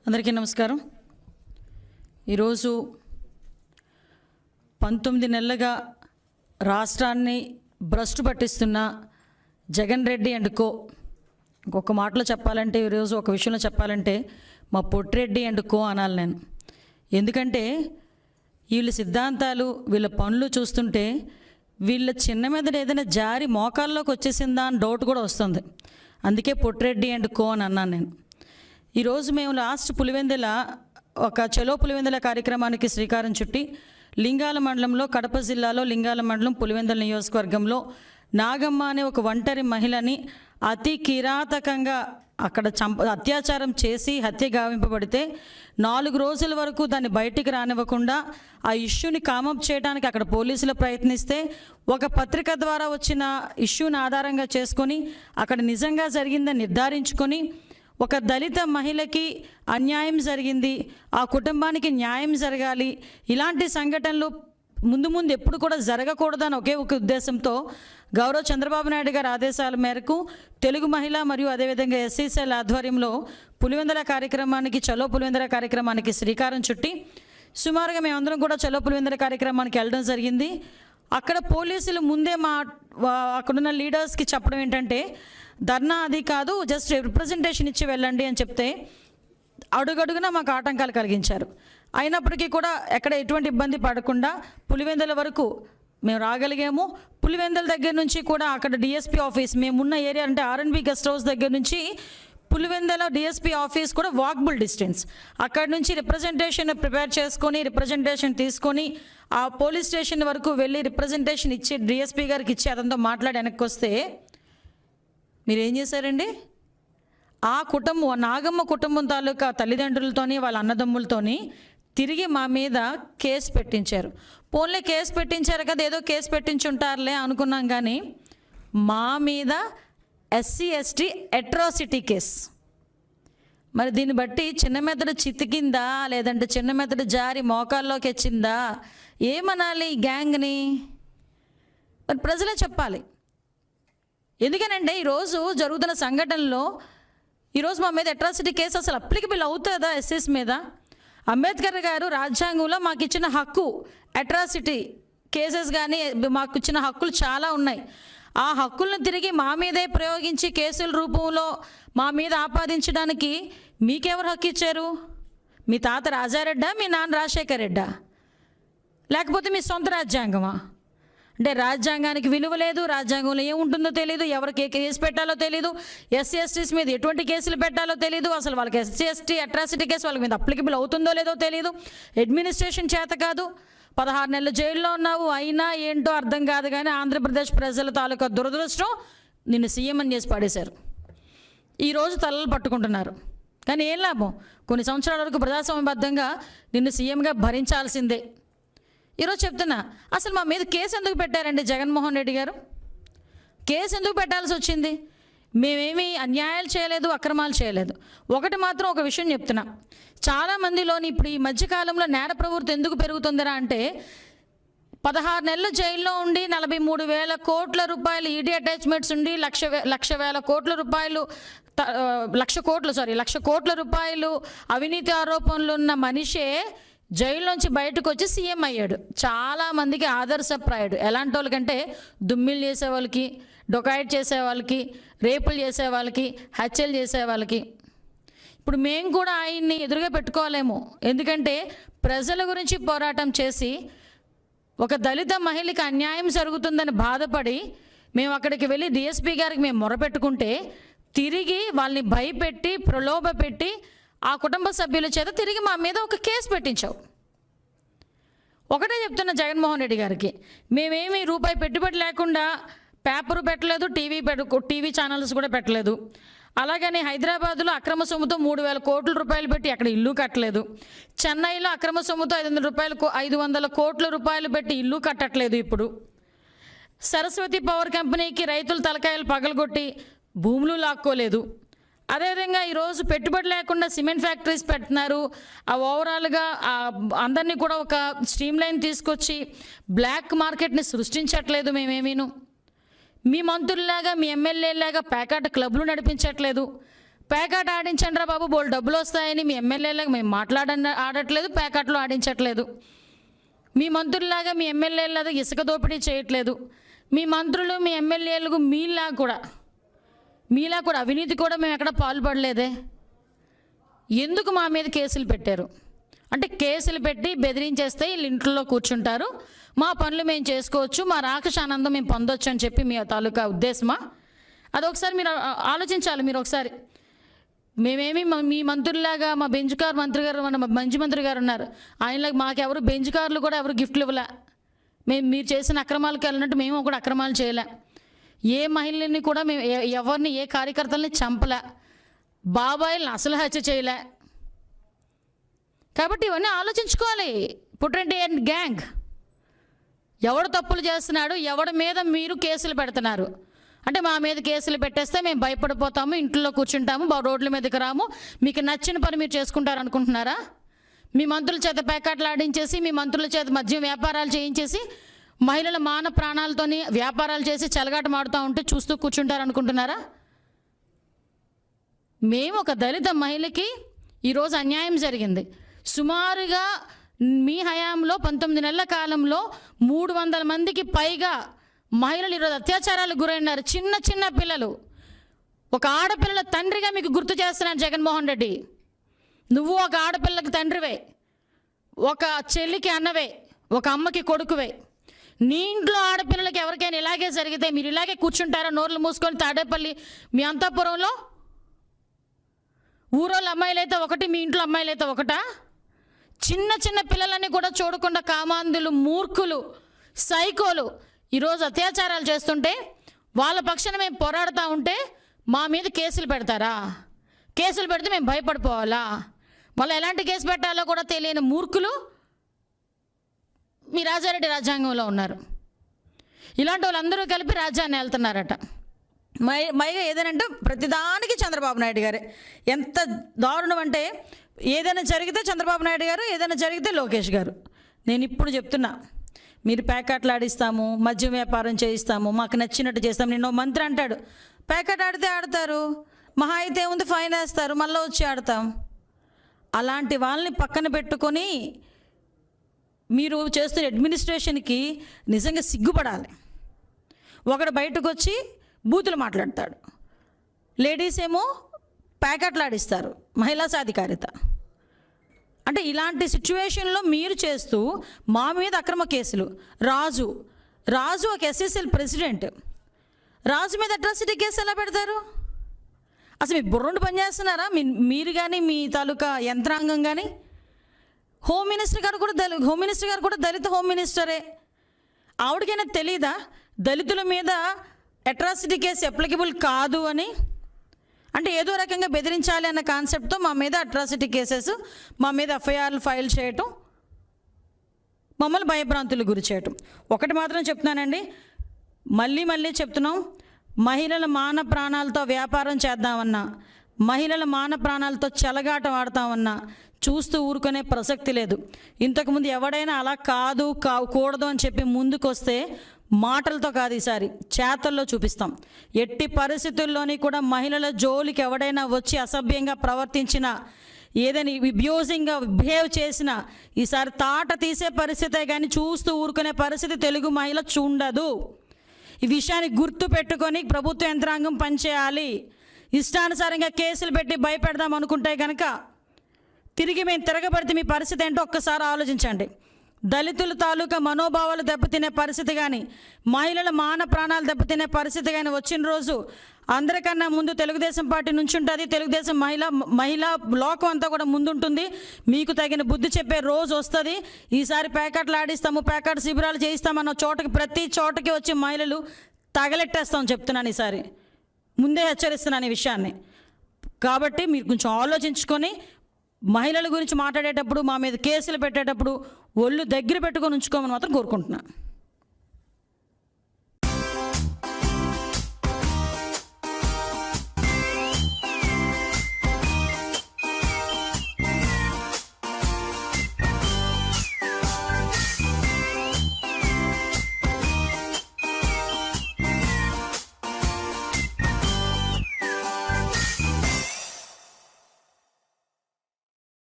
అందరికీ నమస్కారం. ఈరోజు 19 నెలలుగా రాష్ట్రాన్ని భ్రష్టు పట్టిస్తున్న జగన్ రెడ్డి అండ్ కో, ఇంకొక మాటలో చెప్పాలంటే, ఈరోజు ఒక విషయంలో చెప్పాలంటే మా పొట్టిరెడ్డి అండ్ కో అనాలి నేను. ఎందుకంటే వీళ్ళ సిద్ధాంతాలు, వీళ్ళ పనులు చూస్తుంటే వీళ్ళ చిన్న మీద ఏదైనా జారి మోకాల్లోకి వచ్చేసిందా అని డౌట్ కూడా వస్తుంది. అందుకే పొట్టిరెడ్డి అండ్ కో అని అన్నాను నేను. ఈరోజు మేము లాస్ట్ పులివెందుల ఒక చలో పులివెందుల కార్యక్రమానికి శ్రీకారం చుట్టి లింగాల మండలంలో, కడప జిల్లాలో లింగాల మండలం పులివెందుల నియోజకవర్గంలో నాగమ్మ అనే ఒక ఒంటరి మహిళని అతి కిరాతకంగా అక్కడ అత్యాచారం చేసి హత్య గావింపబడితే 4 రోజుల వరకు దాన్ని బయటికి రానివ్వకుండా ఆ ఇష్యూని కామప్ చేయడానికి అక్కడ పోలీసులు ప్రయత్నిస్తే ఒక పత్రిక ద్వారా వచ్చిన ఇష్యూని ఆధారంగా చేసుకొని అక్కడ నిజంగా జరిగిందని నిర్ధారించుకొని ఒక దళిత మహిళకి అన్యాయం జరిగింది, ఆ కుటుంబానికి న్యాయం జరగాలి, ఇలాంటి సంఘటనలు ముందు ఎప్పుడు కూడా జరగకూడదని ఒకే ఒక ఉద్దేశంతో గౌరవ చంద్రబాబు నాయుడు గారి ఆదేశాల మేరకు తెలుగు మహిళ మరియు అదేవిధంగా ఎస్సీసీఎల్ ఆధ్వర్యంలో పులివెందుల కార్యక్రమానికి, చలో పులివెందుల కార్యక్రమానికి శ్రీకారం చుట్టి సుమారుగా మేమందరం కూడా చలో పులివెందుల కార్యక్రమానికి వెళ్ళడం జరిగింది. అక్కడ పోలీసులు ముందే అక్కడున్న లీడర్స్కి చెప్పడం ఏంటంటే, ధర్నా అది కాదు, జస్ట్ రిప్రజెంటేషన్ ఇచ్చి వెళ్ళండి అని చెప్తే అడుగడుగునా మాకు ఆటంకాలు కలిగించారు. అయినప్పటికీ కూడా ఎక్కడ ఎటువంటి ఇబ్బంది పడకుండా పులివెందుల వరకు మేము రాగలిగాము. పులివెందుల దగ్గర నుంచి కూడా అక్కడ డిఎస్పీ ఆఫీస్, మేమున్న ఏరియా అంటే ఆర్ఎన్బి గెస్ట్ హౌస్ దగ్గర నుంచి పులివెందుల డిఎస్పీ ఆఫీస్ కూడా వాకబుల్ డిస్టెన్స్. అక్కడ నుంచి రిప్రజెంటేషన్ ప్రిపేర్ చేసుకొని రిప్రజెంటేషన్ తీసుకొని ఆ పోలీస్ స్టేషన్ వరకు వెళ్ళి రిప్రజెంటేషన్ ఇచ్చి డిఎస్పీ గారికి ఇచ్చి అతనితో మాట్లాడి వెనక్కి వస్తే మీరు ఏం చేశారండి? ఆ కుటుంబం, నాగమ్మ కుటుంబం తాలూకా తల్లిదండ్రులతోని వాళ్ళ అన్నదమ్ములతోని తిరిగి మా మీద కేసు పెట్టించారు. పోన్లే కేసు పెట్టించారు కదా, ఏదో కేసు పెట్టించుంటారులే అనుకున్నాం, కానీ మా మీద ఎస్సీ ఎస్టీ అట్రాసిటీ కేసు. మరి దీన్ని బట్టి చిన్న మెదడు చితికిందా, లేదంటే చిన్న మెదడు జారి మోకాల్లోకి వచ్చిందా, ఏమనాలి ఈ గ్యాంగ్ని? మరి ప్రజలే చెప్పాలి. ఎందుకనంటే ఈరోజు జరుగుతున్న సంఘటనలో ఈరోజు మా మీద అట్రాసిటీ కేసు అసలు అప్లికబుల్ అవుతుందా ఎస్ఎస్ మీద? అంబేద్కర్ గారు రాజ్యాంగంలో మాకు ఇచ్చిన హక్కు, అట్రాసిటీ కేసెస్ కానీ మాకు ఇచ్చిన హక్కులు చాలా ఉన్నాయి. ఆ హక్కులను తిరిగి మా మీదే ప్రయోగించి కేసుల రూపంలో మా మీద ఆపాదించడానికి మీకెవరు హక్కు ఇచ్చారు? మీ తాత రాజారెడ్డా, మీ నాన్న రాజశేఖర్ రెడ్డా, లేకపోతే మీ సొంత రాజ్యాంగమా? అంటే రాజ్యాంగానికి విలువ లేదు, రాజ్యాంగంలో ఏముంటుందో తెలియదు, ఎవరికి ఏ కేసు పెట్టాలో తెలియదు, ఎస్సీ ఎస్టీస్ మీద ఎటువంటి కేసులు పెట్టాలో తెలియదు, అసలు వాళ్ళకి ఎస్సీ ఎస్టీ అట్రాసిటీ కేసు వాళ్ళ మీద అప్లికబుల్ అవుతుందో లేదో తెలియదు, అడ్మినిస్ట్రేషన్ చేత కాదు. 16 నెలలు జైల్లో ఉన్నావు, అయినా ఏంటో అర్థం కాదు. కానీ ఆంధ్రప్రదేశ్ ప్రజల తాలూకా దురదృష్టం, నిన్ను సీఎం అని చేసి పడేశారు. ఈరోజు తలలు పట్టుకుంటున్నారు. కానీ ఏం లాభం? కొన్ని సంవత్సరాల వరకు ప్రజాస్వామ్యబద్ధంగా నిన్ను సీఎంగా భరించాల్సిందే. ఈరోజు చెప్తున్నా, అసలు మా మీద కేసు ఎందుకు పెట్టారండి జగన్మోహన్ రెడ్డి గారు? కేసు ఎందుకు పెట్టాల్సి వచ్చింది? మేమేమీ అన్యాయాలు చేయలేదు, అక్రమాలు చేయలేదు. ఒకటి మాత్రం ఒక విషయం చెప్తున్నా, చాలామందిలోని ఇప్పుడు ఈ మధ్యకాలంలో నేర ప్రవృత్తి ఎందుకు పెరుగుతుందిరా అంటే, 16 నెలలు జైల్లో ఉండి 43,000 కోట్ల రూపాయలు ఈడీ అటాచ్మెంట్స్ ఉండి లక్ష కోట్ల రూపాయలు అవినీతి ఆరోపణలు ఉన్న మనిషే జైల్లోంచి బయటకు వచ్చి సీఎం అయ్యాడు. చాలామందికి ఆదర్శప్రాయుడు. ఎలాంటి వాళ్ళకంటే దుమ్మిళ్ళు చేసేవాళ్ళకి, డొకాయిట్ చేసేవాళ్ళకి, రేపులు చేసేవాళ్ళకి, హత్యలు చేసేవాళ్ళకి. ఇప్పుడు మేము కూడా ఆయన్ని ఎదురుగా పెట్టుకోలేము. ఎందుకంటే ప్రజల గురించి పోరాటం చేసి ఒక దళిత మహిళకి అన్యాయం జరుగుతుందని బాధపడి మేము అక్కడికి వెళ్ళి డిఎస్పీ గారికి మేము మొరపెట్టుకుంటే తిరిగి వాళ్ళని భయపెట్టి, ప్రలోభ పెట్టి ఆ కుటుంబ సభ్యుల చేత తిరిగి మా మీద ఒక కేసు పెట్టించావు. ఒకటే చెప్తున్నా జగన్మోహన్ రెడ్డి గారికి, మేమేమీ రూపాయి పెట్టుబడి లేకుండా పేపరు పెట్టలేదు, టీవీ ఛానల్స్ కూడా పెట్టలేదు. అలాగని హైదరాబాద్లో అక్రమ సొమ్ముతో 3,000 కోట్ల రూపాయలు పెట్టి అక్కడ ఇల్లు కట్టలేదు. చెన్నైలో అక్రమ సొమ్ముతో 500 కోట్ల రూపాయలు పెట్టి ఇల్లు కట్టట్లేదు. ఇప్పుడు సరస్వతి పవర్ కంపెనీకి రైతులు తలకాయలు పగలగొట్టి భూములు లాక్కోలేదు. అదేవిధంగా ఈరోజు పెట్టుబడి లేకుండా సిమెంట్ ఫ్యాక్టరీస్ పెడుతున్నారు. ఆ ఓవరాల్గా అందరినీ కూడా ఒక స్ట్రీమ్ లైన్ తీసుకొచ్చి బ్లాక్ మార్కెట్ని సృష్టించట్లేదు. మేమేమీను మీ మంత్రుల్లాగా, మీ ఎమ్మెల్యేలాగా ప్యాకెట్ క్లబ్లు నడిపించట్లేదు. పేకాట ఆడించండి రా బాబు, బోల్ డబ్బులు వస్తాయని మీ ఎమ్మెల్యేలకు మేము ఆడట్లేదు, పేకాటలో ఆడించట్లేదు. మీ మంత్రుల్లాగా మీ ఎమ్మెల్యేలాగా ఇసుక దోపిడీ చేయట్లేదు. మీ మంత్రులు మీ ఎమ్మెల్యేలకు మీలా కూడా అవినీతి కూడా మేము ఎక్కడ పాల్పడలేదే. ఎందుకు మా మీద కేసులు పెట్టారు అంటే, కేసులు పెట్టి బెదిరించేస్తే వీళ్ళు ఇంట్లో కూర్చుంటారు, మా పనులు మేము చేసుకోవచ్చు, మా రాక్షస ఆనందం మేము పొందొచ్చు అని చెప్పి మీ తాలూకా ఉద్దేశమా? అదొకసారి మీరు ఆలోచించాలి. మీరు ఒకసారి, మేమేమి మీ మంత్రుల్లాగా మా బెంచ్ కార్ మంత్రి గారు, మన మంచి మంత్రి గారు ఉన్నారు, ఆయనలాగా మాకెవరు బెంచ్ కార్లు కూడా ఎవరు గిఫ్ట్లు ఇవ్వలే. మీరు చేసిన అక్రమాలకు వెళ్ళినట్టు మేము కూడా అక్రమాలు చేయలే. ఏ మహిళని కూడా మేము ఎవరిని, ఏ కార్యకర్తలని చంపలే, బాబాయిల్ని అసలు హత్య చేయలే. కాబట్టి ఇవన్నీ ఆలోచించుకోవాలి. పుట్రెడ్డి అండ్ గ్యాంగ్ ఎవడు తప్పులు చేస్తున్నాడు, ఎవడి మీద మీరు కేసులు పెడుతున్నారు అంటే, మా మీద కేసులు పెట్టేస్తే మేము భయపడిపోతాము, ఇంట్లో కూర్చుంటాము, రోడ్ల మీదకి రాము, మీకు నచ్చిన పని మీరు చేసుకుంటారు అనుకుంటున్నారా? మీ మంత్రుల చేత పేకాట్లు ఆడించేసి, మీ మంత్రుల చేత మద్యం వ్యాపారాలు చేయించేసి, మహిళల మాన ప్రాణాలతోని వ్యాపారాలు చేసి చెలగాట మాడుతూ ఉంటే చూస్తూ కూర్చుంటారు అనుకుంటున్నారా? మేము ఒక దళిత మహిళకి ఈరోజు అన్యాయం జరిగింది. సుమారుగా మీ హయాంలో 19 నెలల కాలంలో 300 మందికి పైగా మహిళలు ఈరోజు అత్యాచారాలకు గురైనారు. చిన్న చిన్న పిల్లలు. ఒక ఆడపిల్లల తండ్రిగా మీకు గుర్తు చేస్తున్నాను జగన్మోహన్ రెడ్డి. నువ్వు ఒక ఆడపిల్లకి తండ్రివే, ఒక చెల్లికి అన్నవే, ఒక అమ్మకి కొడుకువే. నీ ఇంట్లో ఆడపిల్లలకి ఎవరికైనా ఇలాగే జరిగితే మీరు ఇలాగే కూర్చుంటారా నోర్లు మూసుకొని? తాడేపల్లి మీ అంతఃపురంలో ఊరోళ్ళ అమ్మాయిలైతే ఒకటి, మీ ఇంట్లో అమ్మాయిలైతే ఒకటా? చిన్న చిన్న పిల్లలని కూడా చూడకుండా కామాంధులు, మూర్ఖులు, సైకోలు ఈరోజు అత్యాచారాలు చేస్తుంటే వాళ్ళ పక్షాన మేము పోరాడుతూ ఉంటే మా మీద కేసులు పెడతారా? కేసులు పెడితే మేము భయపడిపోవాలా? మళ్ళీ ఎలాంటి కేసు పెట్టాలో కూడా తెలియని మూర్ఖులు మీ రాజారెడ్డి రాజ్యాంగంలో ఉన్నారు. ఇలాంటి వాళ్ళందరూ కలిపి రాజ్యాన్ని వెళ్తున్నారట. మైగా ఏదైనా ప్రతిదానికి చంద్రబాబు నాయుడు గారే. ఎంత దారుణం అంటే, ఏదైనా జరిగితే చంద్రబాబు నాయుడు గారు, ఏదైనా జరిగితే లోకేష్ గారు. నేను ఇప్పుడు చెప్తున్నా, మీరు ప్యాకెట్లు ఆడిస్తాము, మద్యం వ్యాపారం చేయిస్తాము, మాకు నచ్చినట్టు చేస్తాము. నిన్న మంత్రి అంటాడు, ప్యాకెట్ ఆడితే ఆడతారు, మహా అయితే ఉంది ఫైన్ వేస్తారు, మళ్ళీ వచ్చి ఆడతాం. అలాంటి వాళ్ళని పక్కన పెట్టుకొని మీరు చేస్తున్న అడ్మినిస్ట్రేషన్కి నిజంగా సిగ్గుపడాలి. ఒకడు బయటకు వచ్చి బూతులు మాట్లాడతాడు, లేడీస్ ఏమో ప్యాకెట్లు ఆడిస్తారు, మహిళా సాధికారిత. అంటే ఇలాంటి సిచ్యువేషన్లో మీరు చేస్తూ మా మీద అక్రమ కేసులు. రాజు ఒక ఎస్ఎస్ఎల్ ప్రెసిడెంట్, రాజు మీద అట్రాసిటీ కేసు ఎలా పెడతారు? అసలు మీ బుర్రండు పనిచేస్తున్నారా మీరు కానీ, మీ తాలూకా యంత్రాంగం కానీ? హోమ్ మినిస్టర్ గారు కూడా దళిత హోమ్ మినిస్టరే. ఆవిడకైనా తెలీదా దళితుల మీద అట్రాసిటీ కేసు అప్లికబుల్ కాదు అని? అంటే ఏదో రకంగా బెదిరించాలి అన్న కాన్సెప్ట్తో మా మీద అట్రాసిటీ కేసెస్, మా మీద ఎఫ్ఐఆర్లు ఫైల్ చేయటం, మమ్మల్ని భయభ్రాంతులు గురి చేయటం. ఒకటి మాత్రం చెప్తున్నానండి, మళ్ళీ చెప్తున్నాం, మహిళల మాన ప్రాణాలతో వ్యాపారం చేద్దామన్నా, మహిళల మాన ప్రాణాలతో చెలగాటం ఆడతామన్నా చూస్తూ ఊరుకునే ప్రసక్తి లేదు. ఇంతకుముందు ఎవడైనా అలా కూడదు అని చెప్పి ముందుకొస్తే మాటలతో కాదు, ఈసారి చేతల్లో చూపిస్తాం. ఎట్టి పరిస్థితుల్లోని కూడా మహిళల జోలికి ఎవడైనా వచ్చి అసభ్యంగా ప్రవర్తించినా, ఏదైనా అబ్యూజింగ్గా బిహేవ్ చేసినా ఈసారి తాట తీసే పరిస్థితే కానీ చూస్తూ ఊరుకునే పరిస్థితి తెలుగు మహిళ చూడదు. ఈ విషయాన్ని గుర్తు పెట్టుకొని ప్రభుత్వ యంత్రాంగం పనిచేయాలి. ఇష్టానుసారంగా కేసులు పెట్టి భయపెడదాం అనుకుంటే కనుక తిరిగి మేము తిరగబడితే మీ పరిస్థితి ఏంటో ఒక్కసారి ఆలోచించండి. దళితుల తాలూకా మనోభావాలు దెబ్బతినే పరిస్థితి కానీ, మహిళల మాన ప్రాణాలు దెబ్బతినే పరిస్థితి కానీ వచ్చిన రోజు అందరికన్నా ముందు తెలుగుదేశం పార్టీ నుంచి ఉంటుంది. తెలుగుదేశం మహిళా లోకం అంతా కూడా ముందుంటుంది. మీకు తగిన బుద్ధి చెప్పే రోజు వస్తుంది. ఈసారి ప్యాకెట్లు ఆడిస్తాము, ప్యాకెట్ శిబిరాలు చేయిస్తామన్న చోటకి, ప్రతి చోటకి వచ్చి మహిళలు తగలెట్టేస్తాం చెప్తున్నాను. ఈసారి ముందే హెచ్చరిస్తున్నాను ఈ విషయాన్ని. కాబట్టి మీరు కొంచెం ఆలోచించుకొని మహిళల గురించి మాట్లాడేటప్పుడు, మా మీద కేసులు పెట్టేటప్పుడు ఒళ్ళు దగ్గర పెట్టుకొని ఉంచుకోమని మాత్రం కోరుకుంటున్నాను.